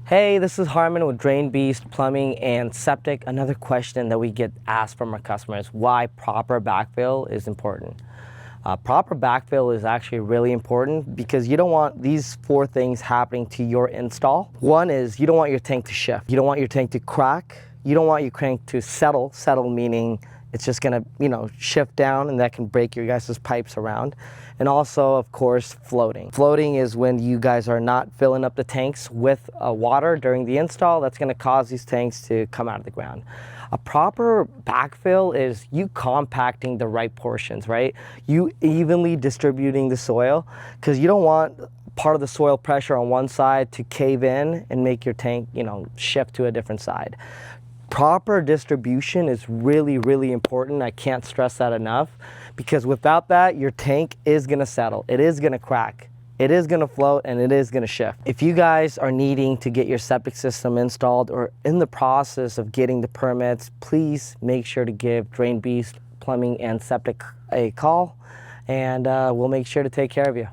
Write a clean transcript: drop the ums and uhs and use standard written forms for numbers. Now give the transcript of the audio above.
Hey, this is Harmon with Drain Beast Plumbing and Septic. Another question that we get asked from our customers, why proper backfill is important. Proper backfill is actually really important because you don't want these four things happening to your install. One is you don't want your tank to shift. You don't want your tank to crack. You don't want your tank to settle meaning it's just gonna, shift down, and that can break your guys' pipes around. And also, of course, floating. Floating is when you guys are not filling up the tanks with water during the install. That's gonna cause these tanks to come out of the ground. A proper backfill is you compacting the right portions, right? You evenly distributing the soil, because you don't want part of the soil pressure on one side to cave in and make your tank, shift to a different side. Proper distribution is really, really important. I can't stress that enough, because without that, your tank is gonna settle. It is gonna crack. It is gonna float, and it is gonna shift. If you guys are needing to get your septic system installed or in the process of getting the permits, please make sure to give Drain Beast Plumbing and Septic a call, and we'll make sure to take care of you.